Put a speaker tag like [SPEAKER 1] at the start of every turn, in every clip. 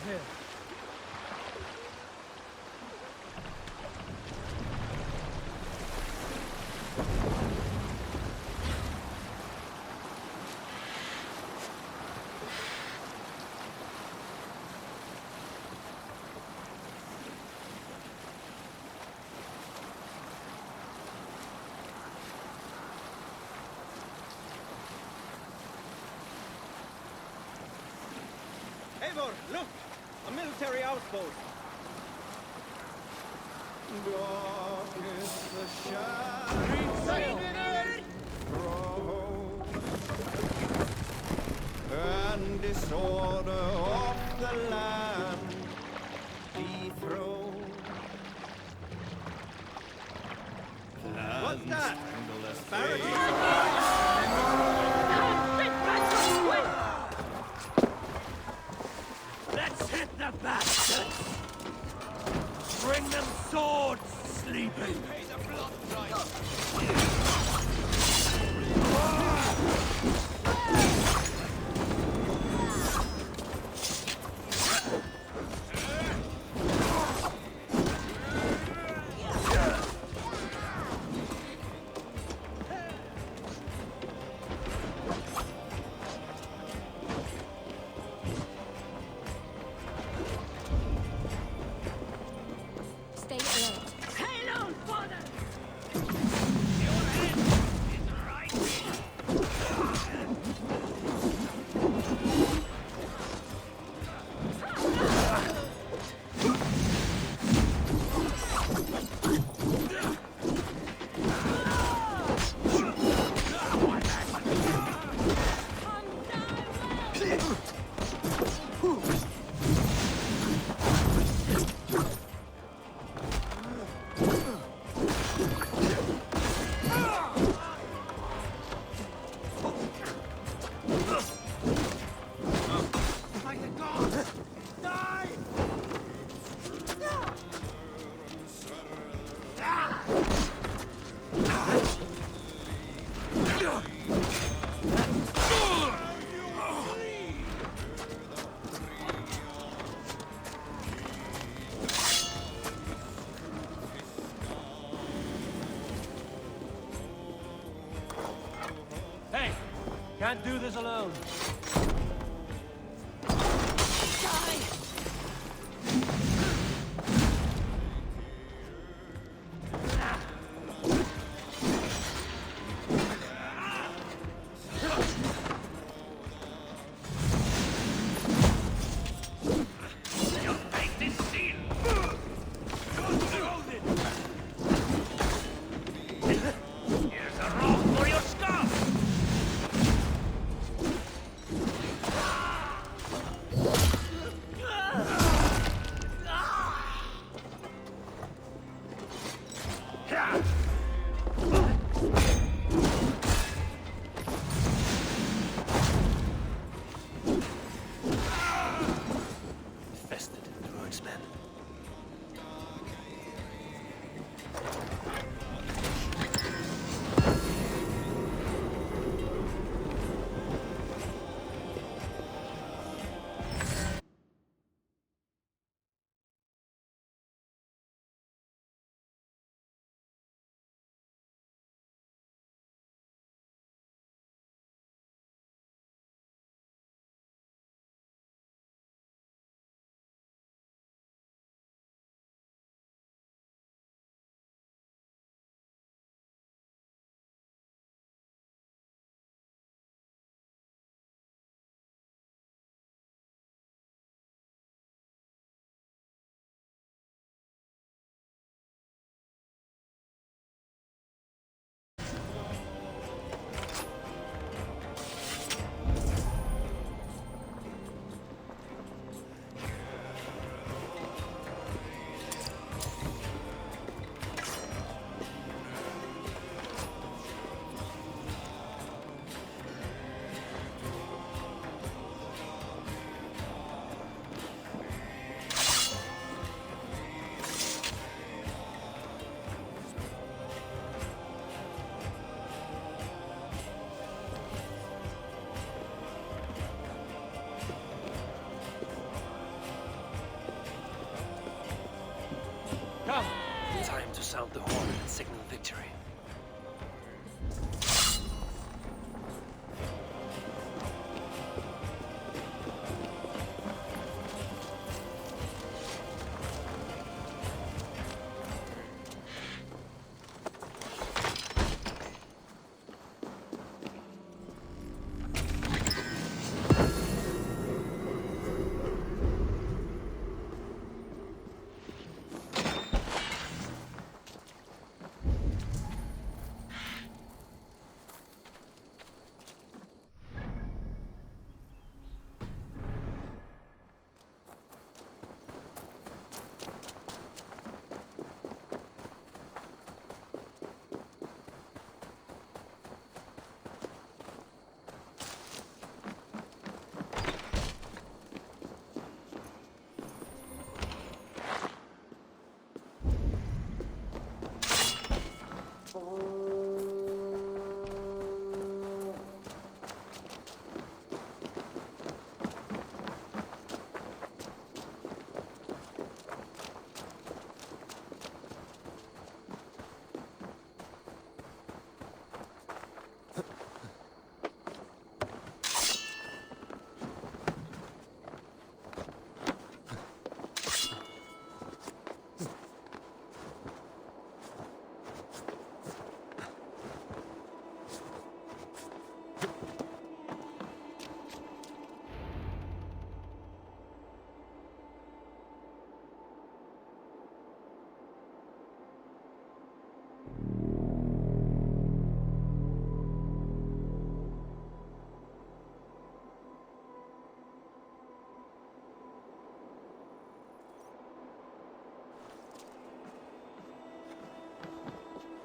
[SPEAKER 1] here.
[SPEAKER 2] Eivor, look! A military outpost!
[SPEAKER 3] Dark is the shadow and disorder of the land dethroned.
[SPEAKER 2] What's that?
[SPEAKER 4] Let's hit the bastards! Bring them swords, sleeping!
[SPEAKER 5] Stay alert.
[SPEAKER 4] Hail on, father!
[SPEAKER 1] Hey! Can't do this alone.
[SPEAKER 4] Your fate is sealed! Here's a rock for your scalp!
[SPEAKER 1] sound the horn and signal victory.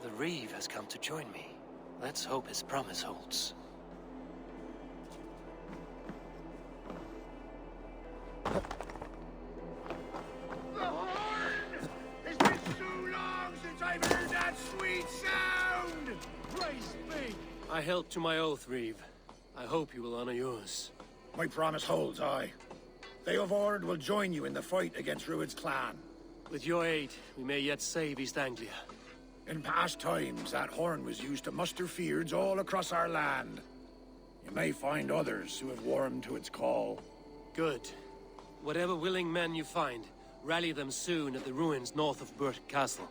[SPEAKER 1] The Reeve has come to join me. Let's hope his promise holds.
[SPEAKER 4] The horn! It's been so long since I've heard that sweet sound! Praise be!
[SPEAKER 1] I held to my oath, Reeve. I hope you will honor yours.
[SPEAKER 5] My promise holds, aye. They of Ord will join you in the fight against Rued's clan.
[SPEAKER 1] With your aid, we may yet save East Anglia.
[SPEAKER 5] In past times, that horn was used to muster fyrds all across our land. You may find others who have warmed to its call.
[SPEAKER 1] Good. Whatever willing men you find, rally them soon at the ruins north of Burt Castle.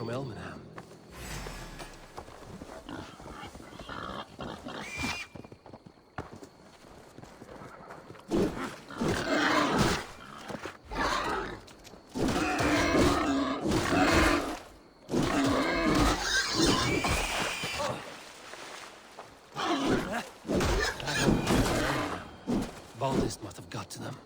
[SPEAKER 1] from Elmenham. Baldist must have got to them.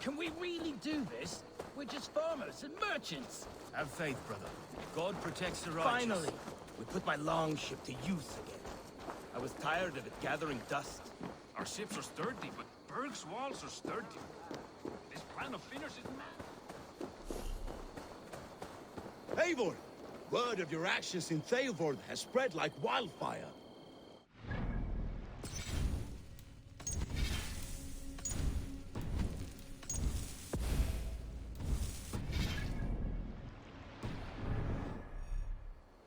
[SPEAKER 6] Can we really do this? We're just farmers and merchants.
[SPEAKER 7] Have faith, brother. God protects the righteous.
[SPEAKER 6] Finally, we put my longship to use again. I was tired of it gathering dust.
[SPEAKER 7] Our ships are sturdy, but Berg's walls are sturdy. This plan of Finners is mad.
[SPEAKER 4] Eivor! Word of your actions in Theodord has spread like wildfire.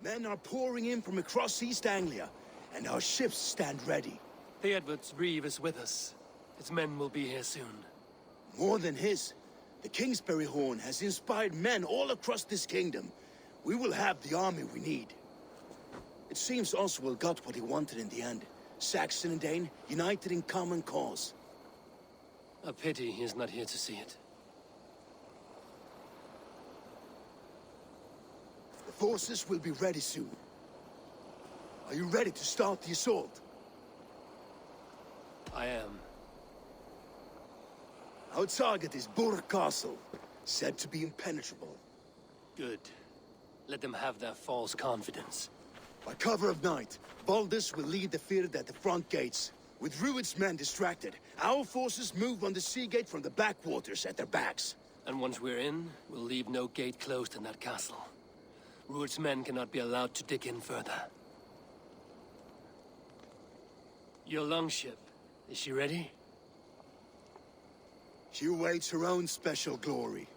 [SPEAKER 4] Men are pouring in from across East Anglia, and our ships stand ready.
[SPEAKER 1] Theodward's Reeve is with us. His men will be here soon.
[SPEAKER 4] More than his, the Kingsbury Horn has inspired men all across this kingdom. We will have the army we need. It seems Oswald got what he wanted in the end. Saxon and Dane united in common cause.
[SPEAKER 1] A pity he is not here to see it.
[SPEAKER 4] The forces will be ready soon. Are you ready to start the assault?
[SPEAKER 1] I am.
[SPEAKER 4] Our target is Burg Castle, said to be impenetrable.
[SPEAKER 1] Good. Let them have their false confidence.
[SPEAKER 4] By cover of night, Baldus will lead the Fird at the front gates. With Rued's men distracted, our forces move on the sea gate from the backwaters at their backs.
[SPEAKER 1] And once we're in, we'll leave no gate closed in that castle. Rued's men cannot be allowed to dig in further. Your longship, is she ready?
[SPEAKER 4] She awaits her own special glory.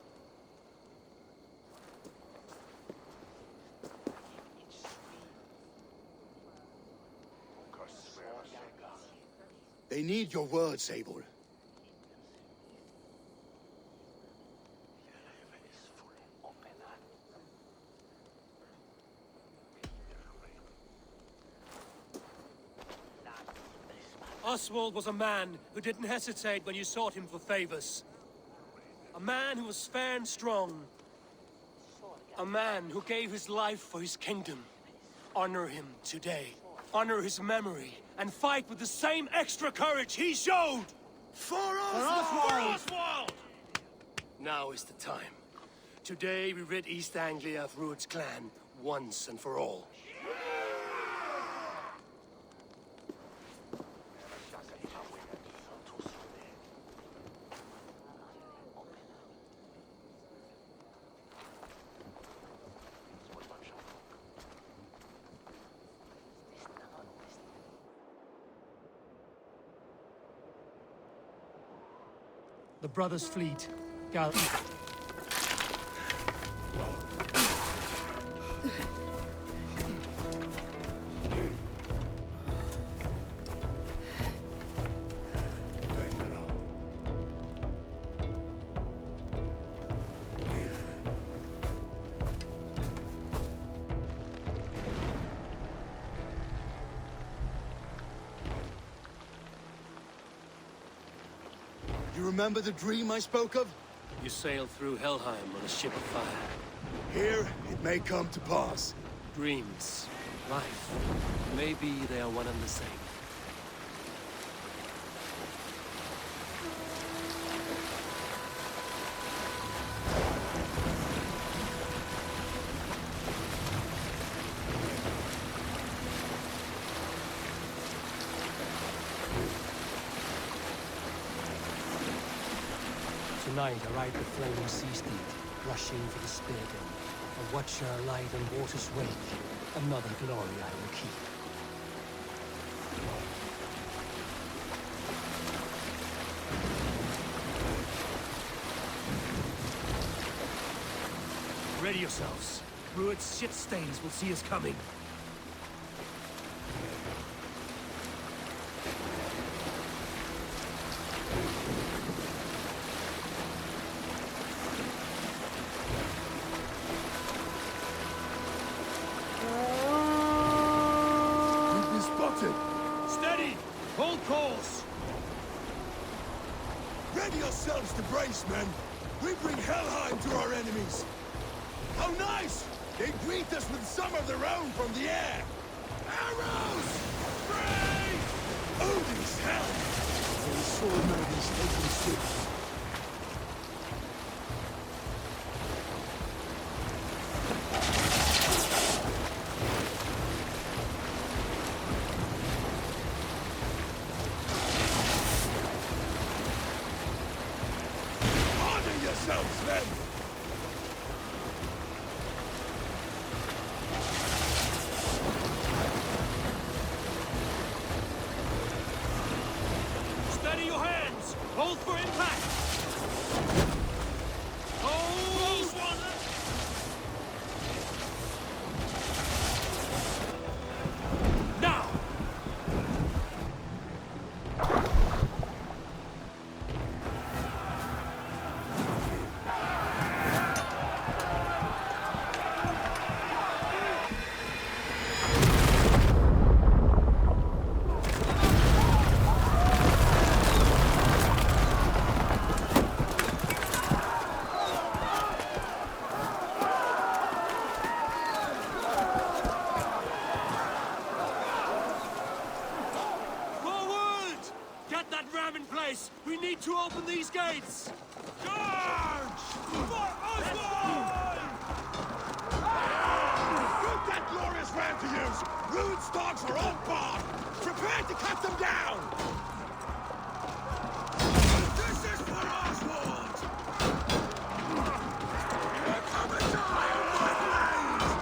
[SPEAKER 4] They need your words, Eivor.
[SPEAKER 1] Oswald was a man who didn't hesitate when you sought him for favors. A man who was fair and strong. A man who gave his life for his kingdom. Honor him today. Honor his memory. And fight with the same extra courage he showed!
[SPEAKER 4] For Oswald!
[SPEAKER 1] For Oswald! Now is the time. Today we rid East Anglia of Rued's clan, once and for all. The brothers' fleet,
[SPEAKER 4] You remember the dream I spoke of?
[SPEAKER 1] You sailed through Helheim on a ship of fire.
[SPEAKER 4] Here, it may come to pass.
[SPEAKER 1] Dreams, life, maybe they are one and the same. Tonight I ride the flaming sea steed, rushing for the spear gun. A watcher light on water's wake, another glory I will keep. Ready yourselves. Rued's shit stains will see us coming.
[SPEAKER 4] We've been spotted!
[SPEAKER 1] Steady! Hold course!
[SPEAKER 4] Ready yourselves to brace, men! We bring Helheim to our enemies! How nice! They greet us with some of their own from the air! Arrows! Brave! Odin's helm! They saw Odin's taking ships. Honor yourselves, men!
[SPEAKER 1] Steady your hands! Hold for impact! Hold! Now! Forward! Get that ram in place! We need to open these gates! Charge! For Oswald!
[SPEAKER 4] Put that glorious ram to use! Rude's dogs are on guard! Prepare to cut them down! This is for Oswald! Come and die on my blade!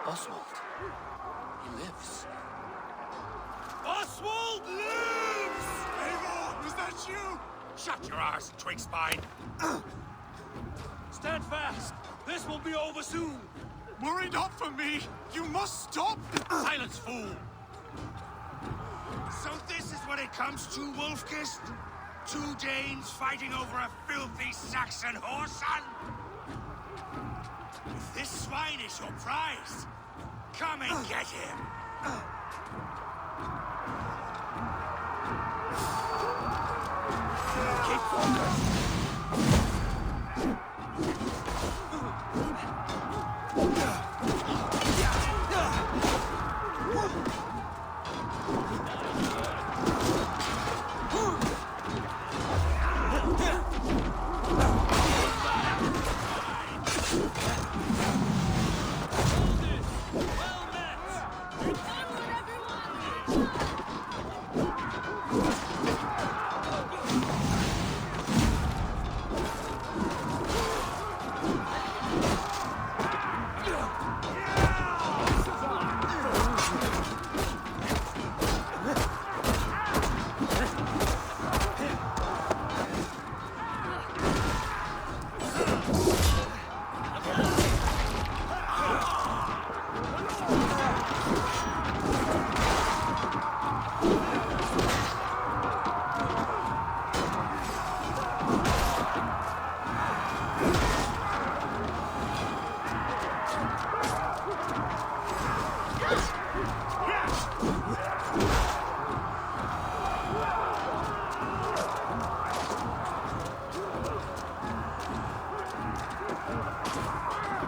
[SPEAKER 1] Oswald. He lives.
[SPEAKER 7] Oswald lives! Eivor, is that you? Shut your arse, twig spine.
[SPEAKER 1] Stand fast! This will be over soon!
[SPEAKER 7] Worry not for me! You must stop! Silence, fool! So this is what it comes to, Wolfkist? Two Danes fighting over a filthy Saxon whoreson? If this swine is your prize, come and get him! Keep focused!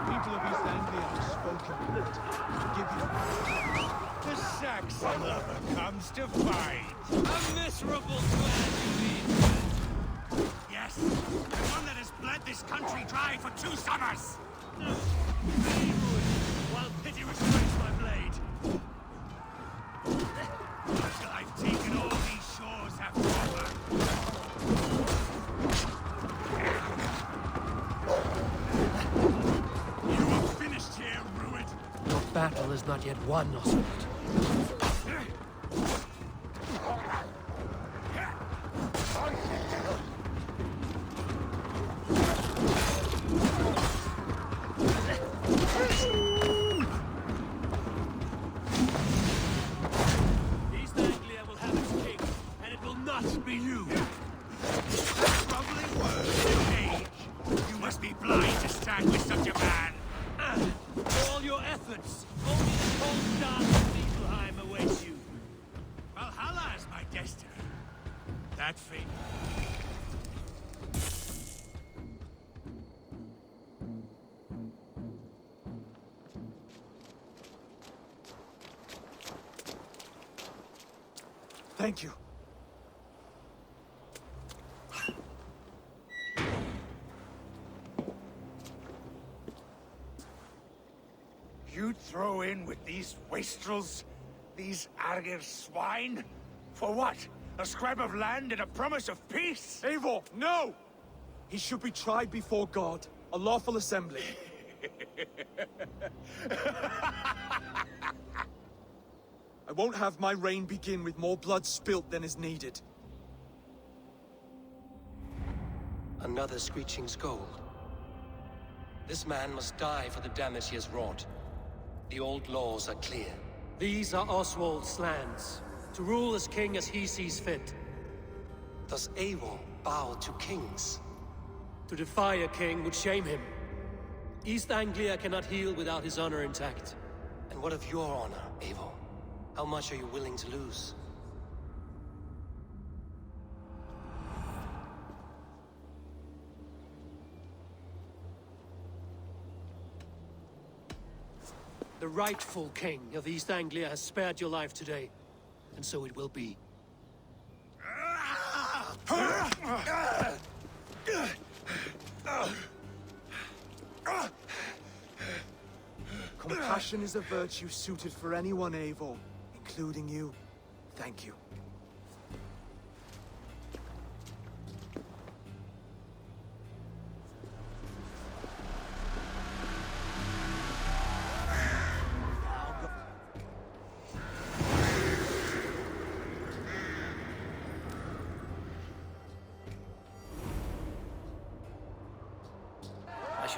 [SPEAKER 3] People of East Anglia have spoken. Forgive you.
[SPEAKER 7] The Saxon lover comes to fight.
[SPEAKER 1] A miserable clan you lead.
[SPEAKER 7] Yes, the one that has bled this country dry for 2 summers. While pity restrains my blade. Until I've taken all these shores have to offer. You are finished here, Ruin.
[SPEAKER 1] Your battle is not yet won, Oswald. East Anglia will have its king, and it will not be you.
[SPEAKER 7] Troubling words, Age. You must be blind to stand with such a man.
[SPEAKER 1] For all your efforts, only the cold dark of Niflheim awaits you.
[SPEAKER 7] Valhalla is my destiny. That fate.
[SPEAKER 2] Thank you.
[SPEAKER 7] You throw in with these wastrels? These Argir swine? For what? A scrap of land and a promise of peace?
[SPEAKER 2] Eivor, no! He should be tried before God, a lawful assembly. I won't have my reign begin with more blood spilt than is needed.
[SPEAKER 1] Another screeching scold. This man must die for the damage he has wrought. The old laws are clear. These are Oswald's lands, to rule as king as he sees fit. Does Eivor bow to kings? To defy a king would shame him. East Anglia cannot heal without his honor intact. And what of your honor, Eivor? How much are you willing to lose? The rightful king of East Anglia has spared your life today, and so it will be.
[SPEAKER 2] Compassion is a virtue suited for anyone, Eivor, including you. Thank you.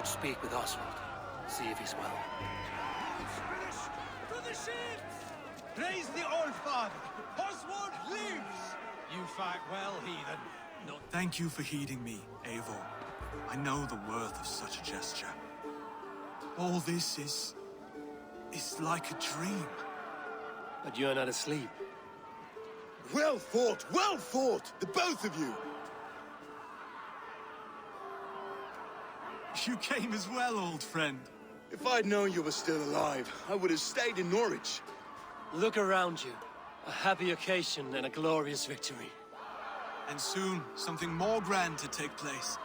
[SPEAKER 1] should speak with Oswald. See if he's well.
[SPEAKER 3] To the ships! Praise the Old Father! Oswald lives! You fight well, heathen. Not
[SPEAKER 2] Thank you for heeding me, Eivor. I know the worth of such a gesture. All this is like a dream.
[SPEAKER 1] But you're not asleep.
[SPEAKER 4] Well fought, the both of you!
[SPEAKER 2] You came as well, old friend.
[SPEAKER 4] If I'd known you were still alive, I would have stayed in Norwich.
[SPEAKER 1] Look around you. A happy occasion and a glorious victory.
[SPEAKER 2] And soon, something more grand to take place.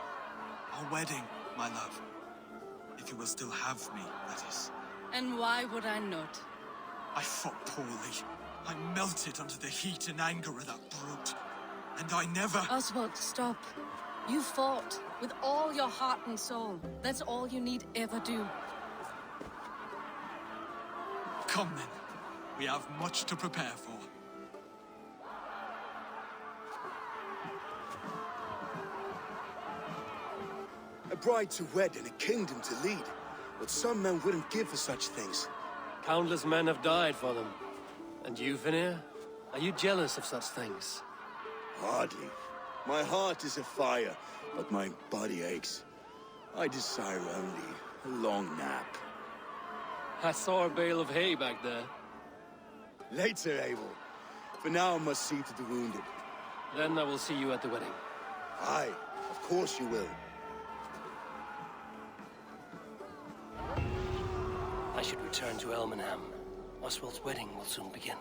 [SPEAKER 2] Our wedding, my love. If you will still have me, that is.
[SPEAKER 8] And why would I not?
[SPEAKER 2] I fought poorly. I melted under the heat and anger of that brute. And I never...
[SPEAKER 8] Oswald, stop. You fought with all your heart and soul. That's all you need ever do.
[SPEAKER 2] Come then. We have much to prepare for.
[SPEAKER 4] A bride to wed and a kingdom to lead. What some men wouldn't give for such things.
[SPEAKER 1] Countless men have died for them. And you, Vanir? Are you jealous of such things?
[SPEAKER 4] Hardly. My heart is afire, but my body aches. I desire only a long nap.
[SPEAKER 1] I saw a bale of hay back there.
[SPEAKER 4] Later, Abel. For now, I must see to the wounded.
[SPEAKER 1] Then I will see you at the wedding.
[SPEAKER 4] Aye, of course you will.
[SPEAKER 1] I should return to Elmenham. Oswald's wedding will soon begin.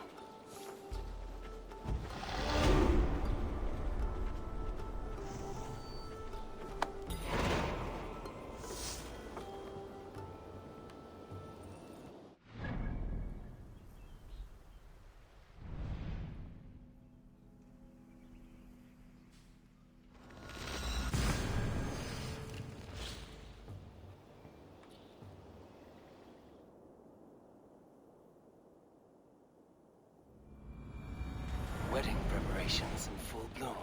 [SPEAKER 1] Wedding preparations in full bloom.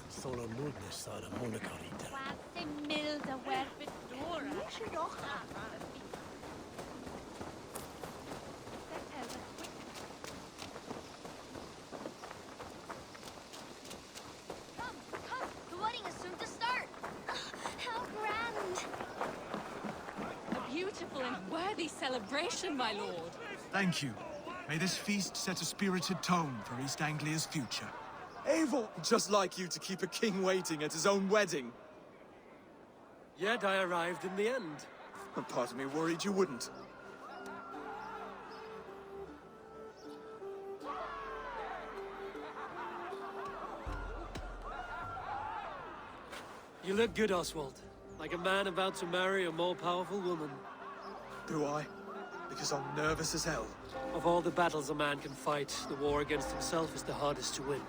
[SPEAKER 6] Solo nudnes ar y monocorita.
[SPEAKER 9] Quasi mild a werbyn dŵr. Come, the wedding is soon to start. How grand.
[SPEAKER 8] A beautiful and worthy celebration, my lord.
[SPEAKER 2] Thank you. May this feast set a spirited tone for East Anglia's future.
[SPEAKER 3] Eivor! Just like you to keep a king waiting at his own wedding.
[SPEAKER 1] Yet I arrived in the end.
[SPEAKER 3] A part of me worried you wouldn't.
[SPEAKER 1] You look good, Oswald. Like a man about to marry a more powerful woman.
[SPEAKER 3] Do I? Because I'm nervous as hell.
[SPEAKER 1] Of all the battles a man can fight, the war against himself is the hardest to win.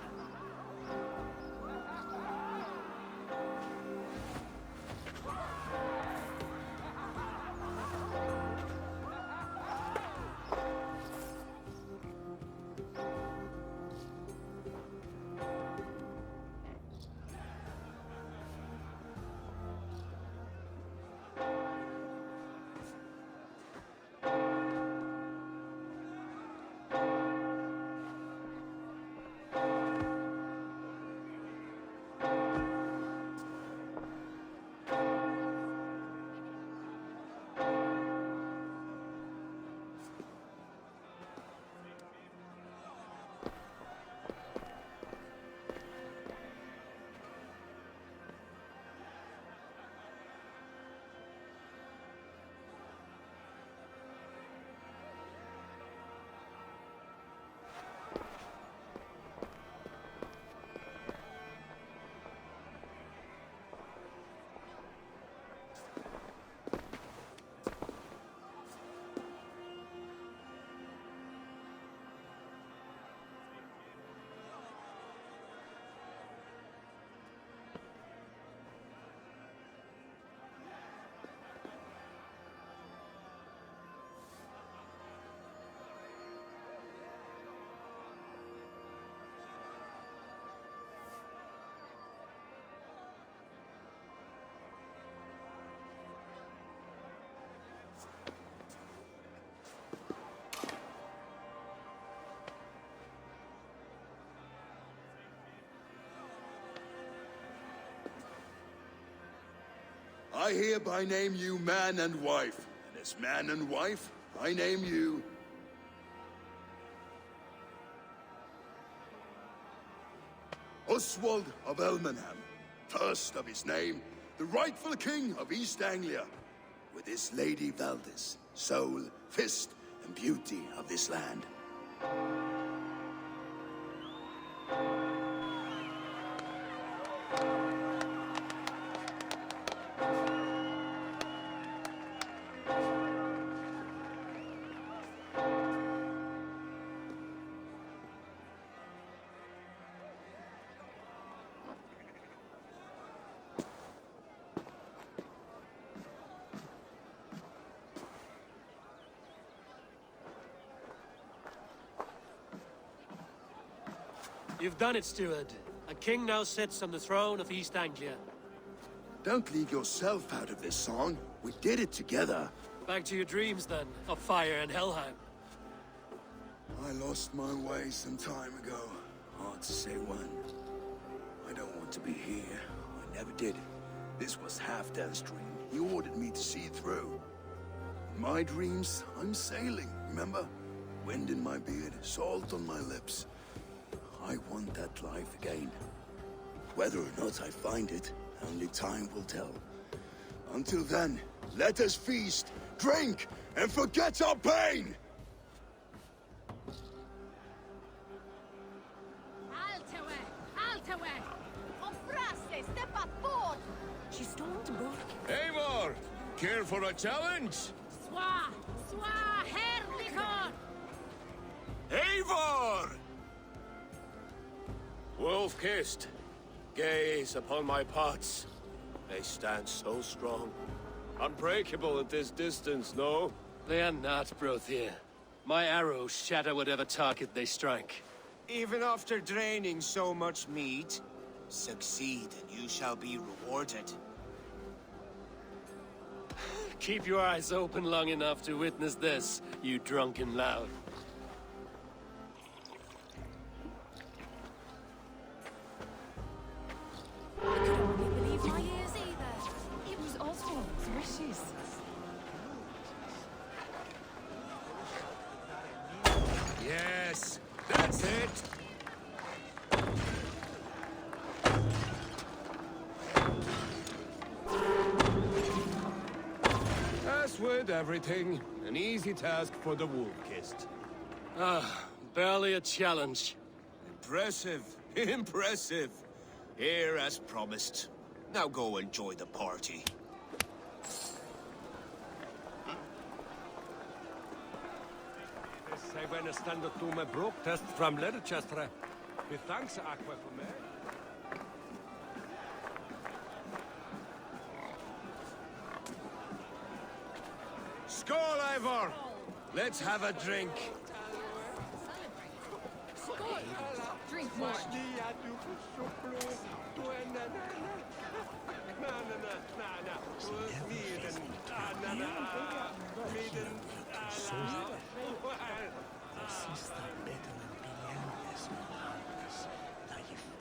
[SPEAKER 4] I hereby name you man and wife. And as man and wife, I name you... Oswald of Elmenham, first of his name, the rightful king of East Anglia, with his lady Valdis, soul, fist, and beauty of this land.
[SPEAKER 1] You've done it, steward. A king now sits on the throne of East Anglia.
[SPEAKER 4] Don't leave yourself out of this song. We did it together.
[SPEAKER 1] Back to your dreams, then, of fire and Helheim.
[SPEAKER 4] I lost my way some time ago. Hard to say when. I don't want to be here. I never did. This was Halfdan's dream. He ordered me to see through. In my dreams, I'm sailing, remember? Wind in my beard, salt on my lips. I want that life again. Whether or not I find it, only time will tell. Until then, let us feast, drink, and forget our pain!
[SPEAKER 9] Altewe! Obraste, step up forward!
[SPEAKER 8] She stormed to book.
[SPEAKER 6] Eivor! Care for a challenge?
[SPEAKER 9] Swa Herlikon!
[SPEAKER 6] Eivor!
[SPEAKER 1] Wolf-kissed, gaze upon my pots. They stand so strong.
[SPEAKER 6] Unbreakable at this distance, no?
[SPEAKER 1] They are not, Brothir. My arrows shatter whatever target they strike.
[SPEAKER 10] Even after draining so much meat, succeed and you shall be rewarded.
[SPEAKER 1] Keep your eyes open long enough to witness this, you drunken lout.
[SPEAKER 8] I could hardly believe my ears either. It was Oswald's wishes.
[SPEAKER 6] Yes, that's it! As with everything, an easy task for the wolf-kissed.
[SPEAKER 1] Barely a challenge.
[SPEAKER 10] Impressive, impressive. Here as promised. Now go enjoy the party.
[SPEAKER 6] Sei wenn stand du me brook test from Leicester. We thanks aqua for me. Skål, Eivor! Let's have a drink.
[SPEAKER 8] Drink more.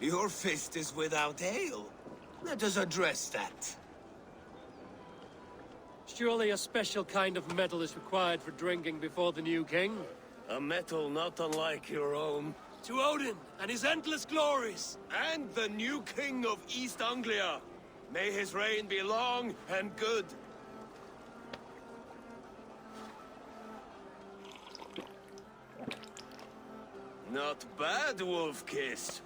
[SPEAKER 10] Your fist is without ale. Let us address that.
[SPEAKER 1] Surely a special kind of metal is required for drinking before the new king?
[SPEAKER 6] A metal not unlike your own.
[SPEAKER 1] To Odin and his endless glories!
[SPEAKER 6] And the new king of East Anglia. May his reign be long and good. Not bad, Wolf-kissed.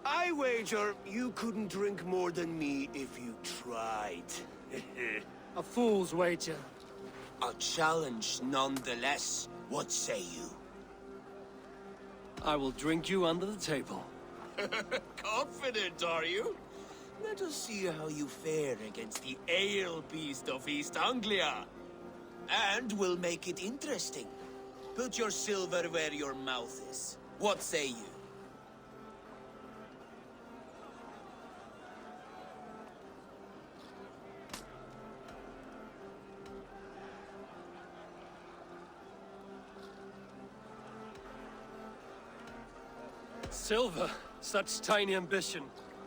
[SPEAKER 6] I wager you couldn't drink more than me if you tried.
[SPEAKER 1] A fool's wager.
[SPEAKER 10] A challenge nonetheless. What say you?
[SPEAKER 1] I will drink you under the table.
[SPEAKER 10] Confident, are you? Let us see how you fare against the ale beast of East Anglia. And we'll make it interesting. Put your silver where your mouth is. What say you?
[SPEAKER 1] Silver, such tiny ambition.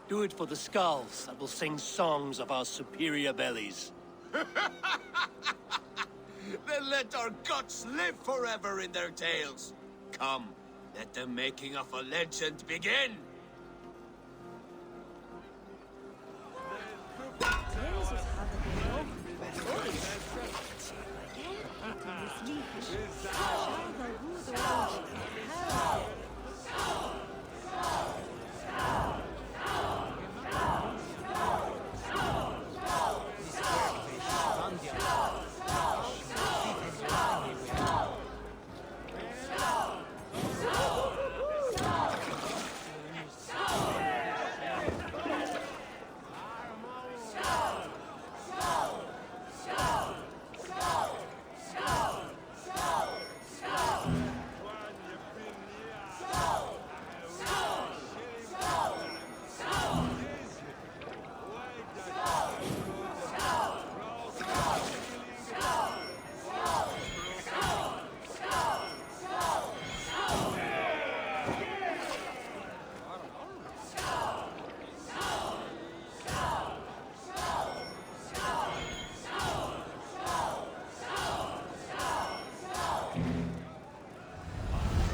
[SPEAKER 1] Do it for the skulls that will sing songs of our superior bellies.
[SPEAKER 10] Then let our guts live forever in their tales. Come, let the making of a legend begin.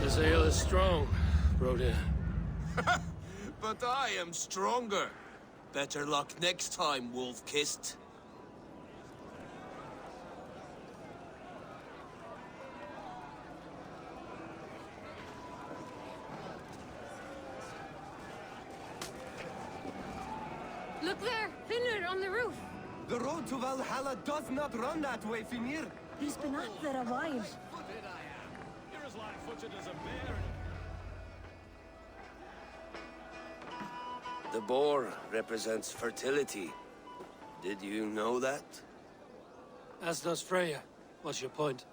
[SPEAKER 1] This ale is strong, Brodir.
[SPEAKER 10] But I am stronger. Better luck next time, Wolf-Kissed.
[SPEAKER 8] Look there! Finner on the roof!
[SPEAKER 11] The road to Valhalla does not run that way, Finir.
[SPEAKER 8] He's been up there a while.
[SPEAKER 3] You're as light-footed as a bear.
[SPEAKER 6] The boar represents fertility. Did you know that?
[SPEAKER 1] As does Freya. What's your point?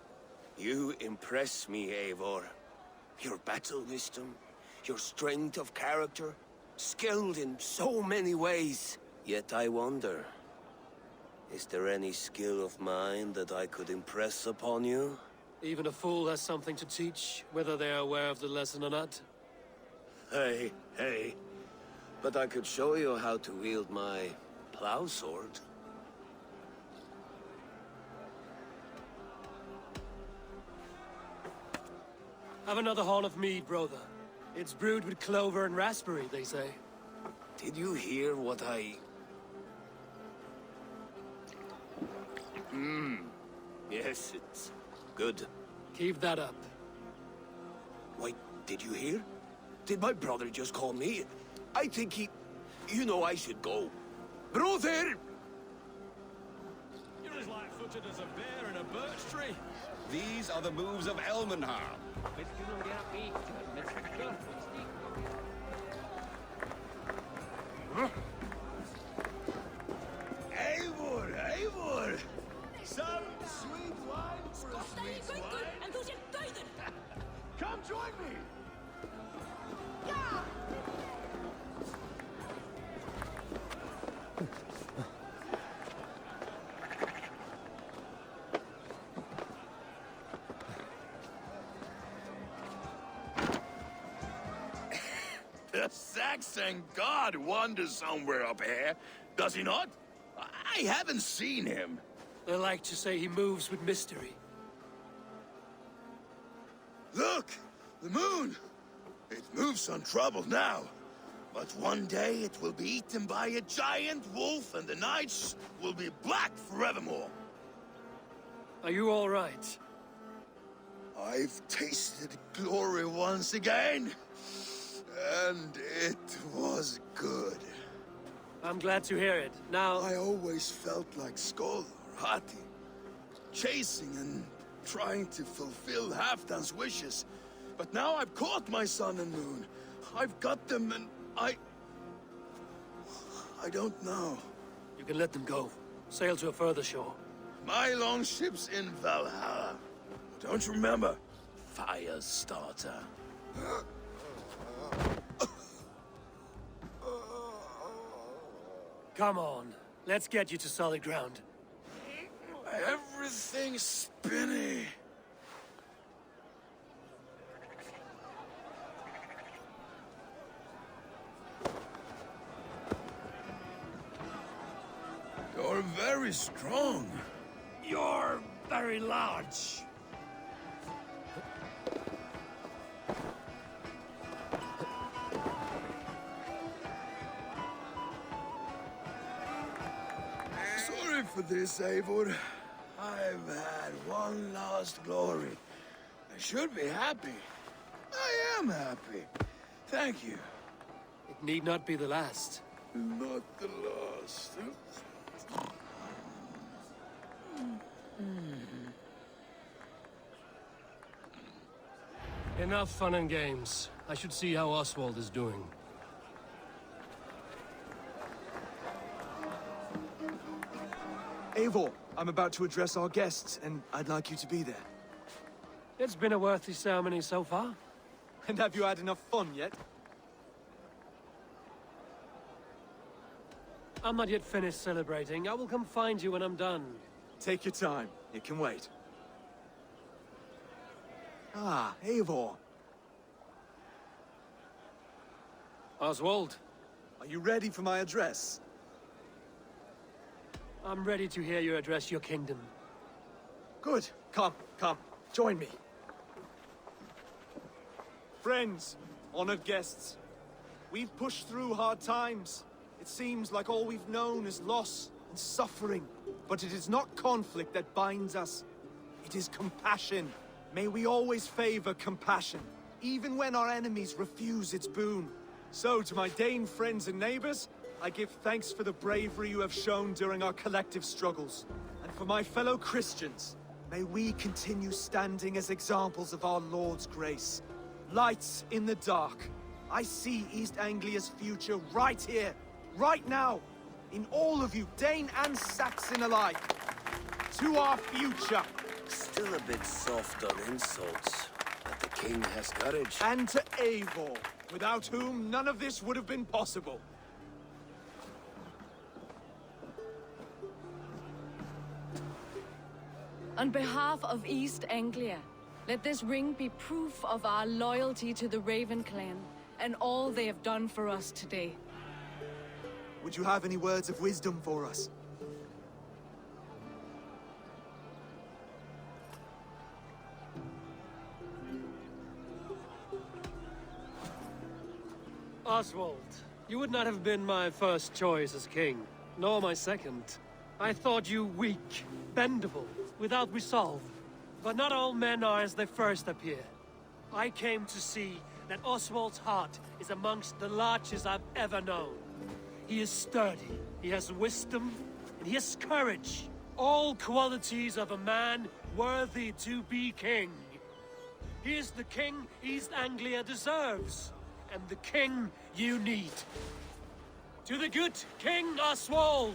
[SPEAKER 6] You impress me, Eivor. Your battle wisdom, your strength of character, skilled in so many ways. Yet I wonder, is there any skill of mine that I could impress upon you?
[SPEAKER 1] Even a fool has something to teach, whether they are aware of the lesson or not.
[SPEAKER 6] Hey. But I could show you how to wield my plow sword.
[SPEAKER 1] Have another horn of mead, brother. It's brewed with clover and raspberry, they say.
[SPEAKER 6] Did you hear what I... Yes, it's good.
[SPEAKER 1] Keep that up.
[SPEAKER 6] Wait, did you hear? Did my brother just call me? I think he... You know I should go. Brother!
[SPEAKER 3] You're as light-footed as a bear in a birch tree.
[SPEAKER 7] These are the moves of Elmenhar.
[SPEAKER 4] Eivor! Some sweet wine for a sweet swine. Come join me!
[SPEAKER 7] The Saxon god wanders somewhere up here, does he not? I haven't seen him.
[SPEAKER 1] They like to say he moves with mystery.
[SPEAKER 4] Look! The moon! It moves untroubled now. But one day it will be eaten by a giant wolf and the nights will be black forevermore.
[SPEAKER 1] Are you all right?
[SPEAKER 4] I've tasted glory once again. And it was good.
[SPEAKER 1] I'm glad to hear it. Now...
[SPEAKER 4] I always felt like Skoll or Hati. Chasing and trying to fulfill Halfdan's wishes. But now I've caught my sun and moon. I've got them and I don't know.
[SPEAKER 1] You can let them go. Sail to a further shore.
[SPEAKER 4] My longship's in Valhalla. Don't you remember? Firestarter.
[SPEAKER 1] Come on. Let's get you to solid ground.
[SPEAKER 4] Everything's spinny. You're very strong.
[SPEAKER 5] You're very large.
[SPEAKER 4] Sorry for this, Eivor. I've had one last glory. I should be happy. I am happy. Thank you.
[SPEAKER 1] It need not be the last.
[SPEAKER 4] Not the last.
[SPEAKER 1] Enough fun and games. I should see how Oswald is doing.
[SPEAKER 2] Eivor, I'm about to address our guests, and I'd like you to be there.
[SPEAKER 1] It's been a worthy ceremony so far.
[SPEAKER 2] And have you had enough fun yet?
[SPEAKER 1] I'm not yet finished celebrating. I will come find you when I'm done.
[SPEAKER 2] Take your time. It can wait. Ah, Eivor.
[SPEAKER 1] Oswald,
[SPEAKER 2] Are you ready for my address?
[SPEAKER 1] I'm ready to hear you address your kingdom.
[SPEAKER 2] Good. Come, come. Join me. Friends, honored guests. We've pushed through hard times. It seems like all we've known is loss and suffering. But it is not conflict that binds us. It is compassion. May we always favor compassion, even when our enemies refuse its boon. So, to my Dane friends and neighbors, I give thanks for the bravery you have shown during our collective struggles. And for my fellow Christians, may we continue standing as examples of our Lord's grace. Lights in the dark. I see East Anglia's future right here, right now, in all of you, Dane and Saxon alike. To our future.
[SPEAKER 6] Still a bit soft on insults, but the king has courage.
[SPEAKER 2] And to Eivor, without whom none of this would have been possible.
[SPEAKER 8] On behalf of East Anglia, let this ring be proof of our loyalty to the Raven clan and all they have done for us today.
[SPEAKER 2] Would you have any words of wisdom for us?
[SPEAKER 1] Oswald, you would not have been my first choice as king, nor my second. I thought you weak, bendable, without resolve. But not all men are as they first appear. I came to see that Oswald's heart is amongst the largest I've ever known. He is sturdy, he has wisdom, and he has courage. All qualities of a man worthy to be king. He is the king East Anglia deserves, and the king you need. To the good King Oswald!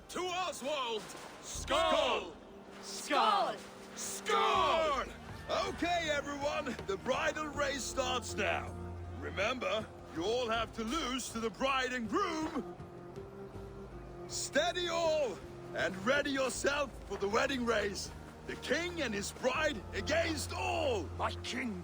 [SPEAKER 3] To Oswald!
[SPEAKER 1] Skull!
[SPEAKER 8] Skull!
[SPEAKER 3] Skull! Okay, everyone, the bridal race starts now. Remember, you all have to lose to the bride and groom. Steady all, and ready yourself for the wedding race. The king and his bride against all.
[SPEAKER 5] My king.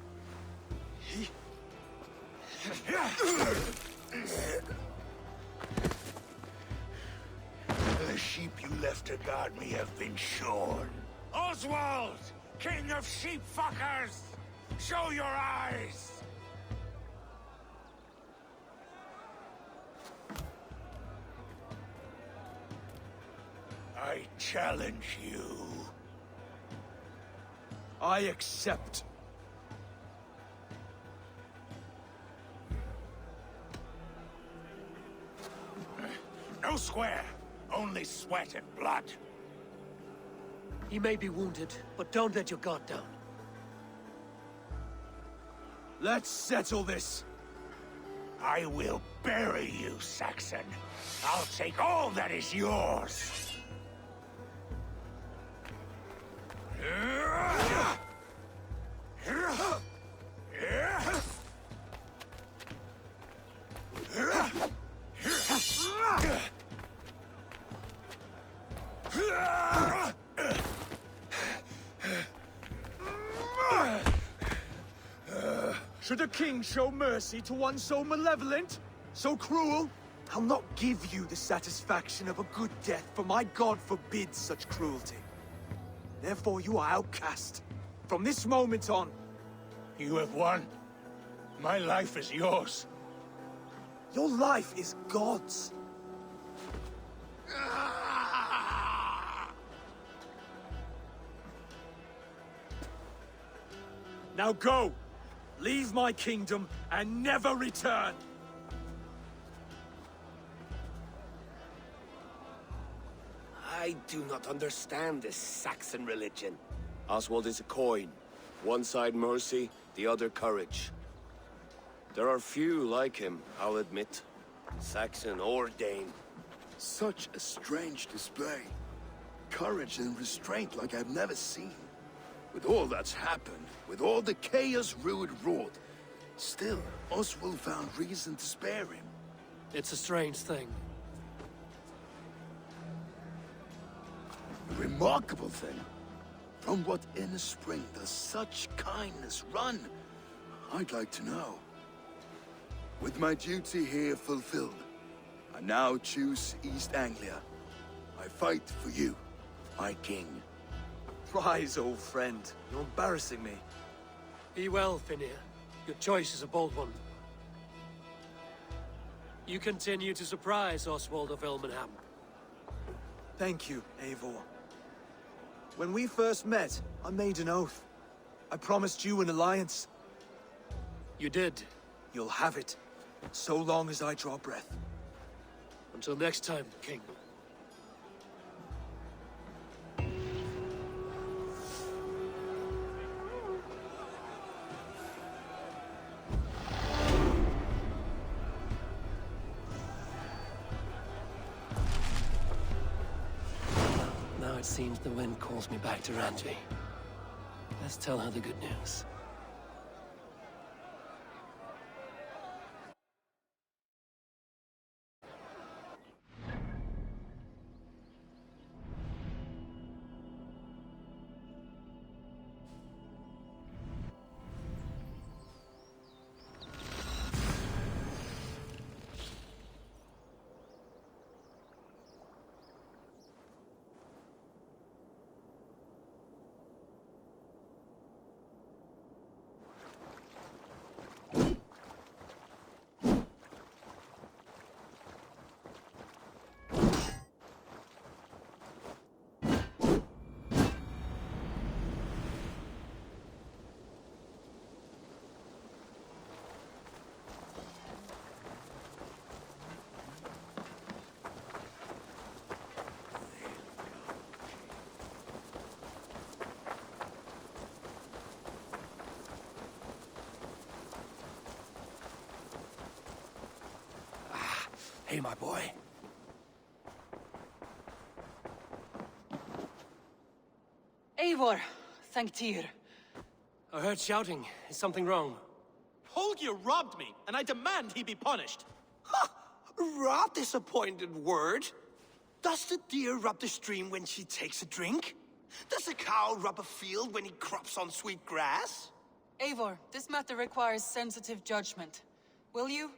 [SPEAKER 5] The sheep you left to guard me have been shorn. Oswald! King of sheep fuckers! Show your eyes! I challenge you.
[SPEAKER 2] I accept.
[SPEAKER 5] No square, only sweat and blood.
[SPEAKER 1] He may be wounded, but don't let your guard down.
[SPEAKER 2] Let's settle this.
[SPEAKER 5] I will bury you, Saxon. I'll take all that is yours.
[SPEAKER 2] Should a king show mercy to one so malevolent? So cruel? I'll not give you the satisfaction of a good death, for my god forbids such cruelty. Therefore you are outcast. From this moment on.
[SPEAKER 7] You have won. My life is yours.
[SPEAKER 2] Your life is God's. Now go! Leave my kingdom and never return!
[SPEAKER 6] I do not understand this Saxon religion. Oswald is a coin. One side mercy, the other courage. There are few like him, I'll admit. Saxon or Dane.
[SPEAKER 4] Such a strange display. Courage and restraint like I've never seen. With all that's happened, with all the chaos Rued wrought, still, Oswald found reason to spare him.
[SPEAKER 1] It's a strange thing.
[SPEAKER 4] A remarkable thing. From what inner spring does such kindness run? I'd like to know. With my duty here fulfilled, I now choose East Anglia. I fight for you, my king.
[SPEAKER 2] Rise, old friend. You're embarrassing me.
[SPEAKER 1] Be well, Finir. Your choice is a bold one. You continue to surprise Oswald of Ilmenham.
[SPEAKER 2] Thank you, Eivor. When we first met, I made an oath. I promised you an alliance.
[SPEAKER 1] You did.
[SPEAKER 2] You'll have it, so long as I draw breath.
[SPEAKER 1] Until next time, King. Now it seems the wind calls me back to Ranji. Let's tell her the good news. Hey, my boy.
[SPEAKER 12] Eivor, thank Tyr.
[SPEAKER 1] I heard shouting. Is something wrong?
[SPEAKER 13] Holger robbed me, and I demand he be punished.
[SPEAKER 10] Ha! Raw disappointed word. Does the deer rub the stream when she takes a drink? Does a cow rub a field when he crops on sweet grass?
[SPEAKER 12] Eivor, this matter requires sensitive judgment. Will you?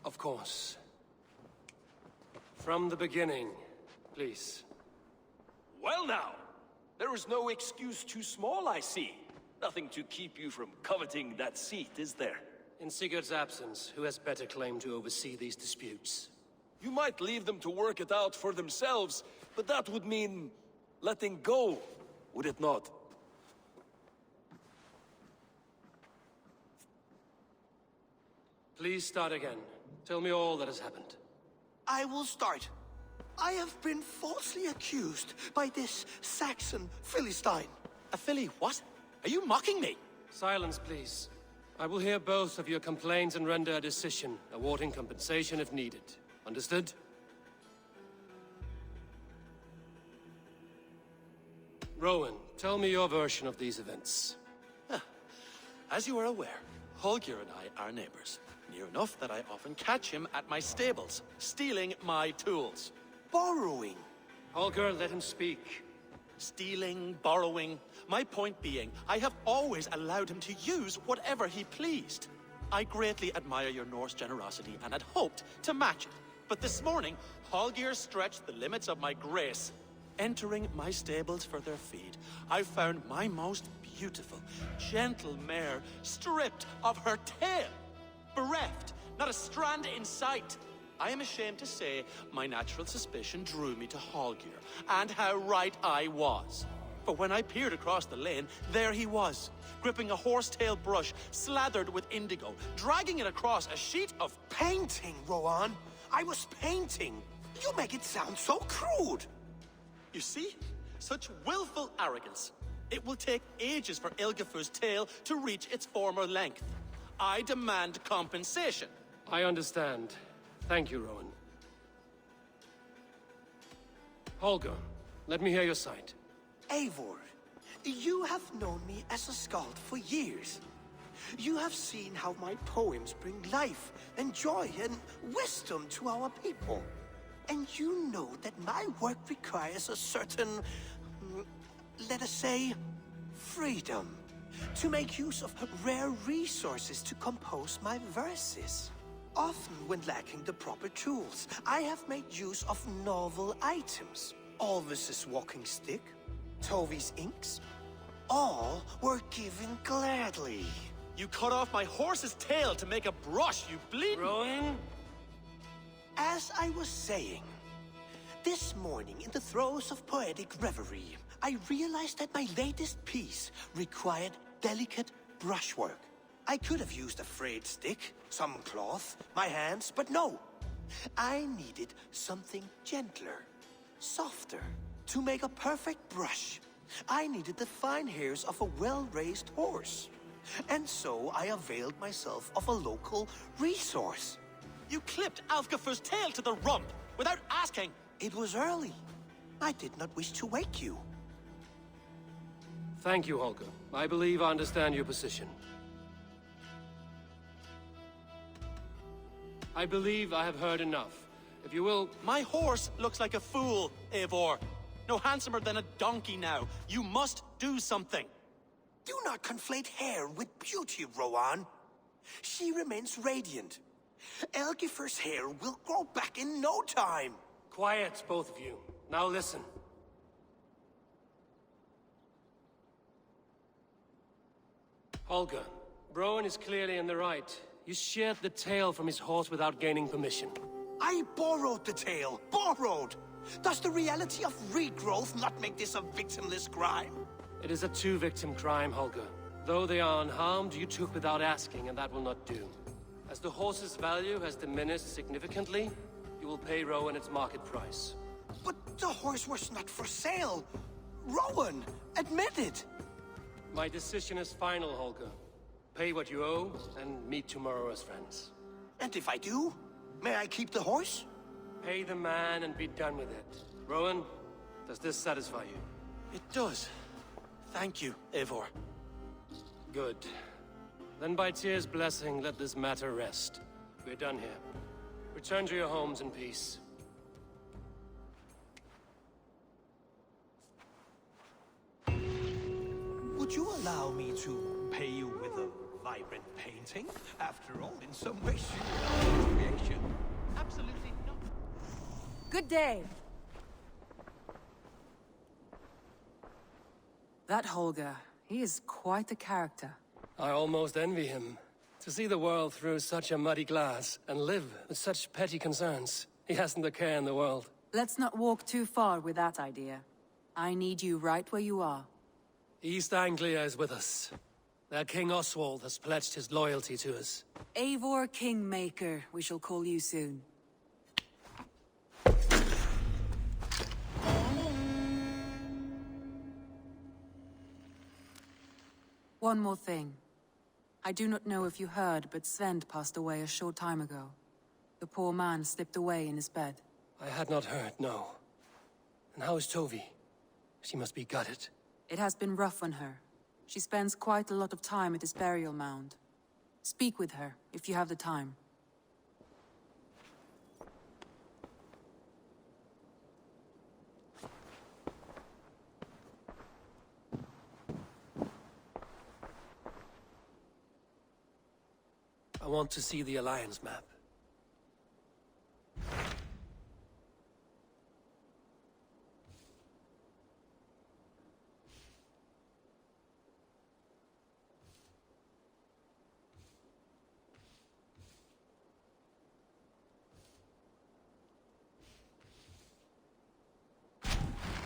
[SPEAKER 1] Of course. From the beginning, please.
[SPEAKER 13] Well now, there is no excuse too small, I see. Nothing to keep you from coveting that seat, is there?
[SPEAKER 1] In Sigurd's absence, who has better claim to oversee these disputes?
[SPEAKER 13] You might leave them to work it out for themselves, but that would mean letting go, would it not?
[SPEAKER 1] Please start again. Tell me all that has happened.
[SPEAKER 10] I will start. I have been falsely accused by this Saxon Philistine.
[SPEAKER 13] A Philly what? Are you mocking me?
[SPEAKER 1] Silence, please. I will hear both of your complaints and render a decision, awarding compensation if needed. Understood? Rowan, tell me your version of these events.
[SPEAKER 13] As you are aware, Holger and I are neighbors. Near enough that I often catch him at my stables, stealing my tools.
[SPEAKER 10] Borrowing.
[SPEAKER 1] Holger, let him speak.
[SPEAKER 14] stealing, borrowing. My point being, I have always allowed him to use whatever he pleased. I greatly admire your Norse generosity and had hoped to match it. But this morning, Hallgeir stretched the limits of my grace. Entering my stables for their feed, I found my most beautiful, gentle mare stripped of her tail. Bereft, not a strand in sight. I am ashamed to say my natural suspicion drew me to Hallgeir, and how right I was. For when I peered across the lane, there he was, gripping a horsetail brush slathered with indigo, dragging it across a sheet of
[SPEAKER 6] Painting, Rowan. I was painting. You make it sound so crude.
[SPEAKER 14] You see? Such willful arrogance. It will take ages for Ilgafur's tail to reach its former length. I demand compensation.
[SPEAKER 1] I understand. Thank you, Rowan. Holger, let me hear your side.
[SPEAKER 6] Eivor, you have known me as a skald for years. You have seen how my poems bring life and joy and wisdom to our people. And you know that my work requires a certain, let us say, freedom. To make use of rare resources to compose my verses. Often when lacking the proper tools, I have made use of novel items. Alvis's walking stick, Tovi's inks, all were given gladly.
[SPEAKER 14] You cut off my horse's tail to make a brush, you bleed.
[SPEAKER 1] Rowan?
[SPEAKER 6] As I was saying, this morning in the throes of poetic reverie, I realized that my latest piece required delicate brushwork. I could have used a frayed stick, some cloth, my hands, but no. I needed something gentler, softer. To make a perfect brush, I needed the fine hairs of a well-raised horse. And so I availed myself of a local resource.
[SPEAKER 14] You clipped Alfgafur's tail to the rump, without asking.
[SPEAKER 6] It was early. I did not wish to wake you.
[SPEAKER 1] Thank you, Holger. I believe I understand your position. I believe I have heard enough. If you will...
[SPEAKER 14] My horse looks like a fool, Eivor. No handsomer than a donkey now. You must do something.
[SPEAKER 6] Do not conflate hair with beauty, Rowan. She remains radiant. Elgifur's hair will grow back in no time.
[SPEAKER 1] Quiet, both of you. Now listen. Holger, Rowan is clearly in the right. You sheared the tail from his horse without gaining permission.
[SPEAKER 6] I borrowed the tail. Borrowed! Does the reality of regrowth not make this a victimless crime?
[SPEAKER 1] It is a two-victim crime, Holger. Though they are unharmed, you took without asking, and that will not do. As the horse's value has diminished significantly, you will pay Rowan its market price.
[SPEAKER 6] But the horse was not for sale. Rowan, admit it.
[SPEAKER 1] My decision is final, Holger. Pay what you owe, and meet tomorrow as friends.
[SPEAKER 6] And if I do, may I keep the horse?
[SPEAKER 1] Pay the man and be done with it. Rowan, does this satisfy you?
[SPEAKER 14] It does. Thank you, Eivor.
[SPEAKER 1] Good. Then by Tyr's blessing, let this matter rest. We're done here. Return to your homes in peace.
[SPEAKER 6] Would you allow me to pay you with a vibrant painting? After all, in some ways, you are a creation.
[SPEAKER 12] Absolutely not.
[SPEAKER 8] Good day. That Holger, he is quite a character.
[SPEAKER 1] I almost envy him. To see the world through such a muddy glass, and live with such petty concerns. He hasn't a care in the world.
[SPEAKER 8] Let's not walk too far with that idea. I need you right where you are.
[SPEAKER 1] East Anglia is with us. Their King Oswald has pledged his loyalty to us.
[SPEAKER 8] Eivor Kingmaker, we shall call you soon. One more thing. I do not know if you heard, but Svend passed away a short time ago. The poor man slipped away in his bed.
[SPEAKER 1] I had not heard, no. And how is Tovi? She must be gutted.
[SPEAKER 8] It has been rough on her. She spends quite a lot of time at his burial mound. Speak with her, if you have the time.
[SPEAKER 1] I want to see the Alliance map.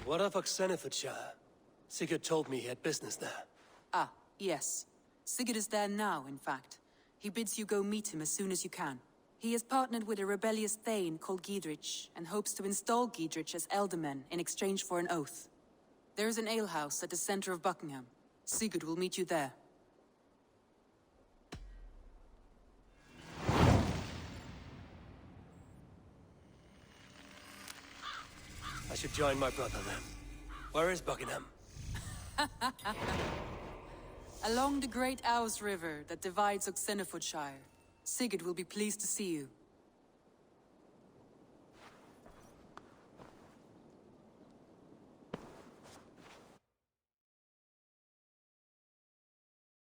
[SPEAKER 1] What of Oxenfordshire? Sigurd told me he had business there.
[SPEAKER 12] Ah, yes. Sigurd is there now, in fact. He bids you go meet him as soon as you can. He has partnered with a rebellious Thane called Giedrich, and hopes to install Giedrich as Elderman in exchange for an oath. There is an alehouse at the center of Buckingham. Sigurd will meet you there.
[SPEAKER 1] I should join my brother then. Where is Buckingham?
[SPEAKER 12] Along the Great Ouse River that divides Oxenfordshire. Sigurd will be pleased to see you.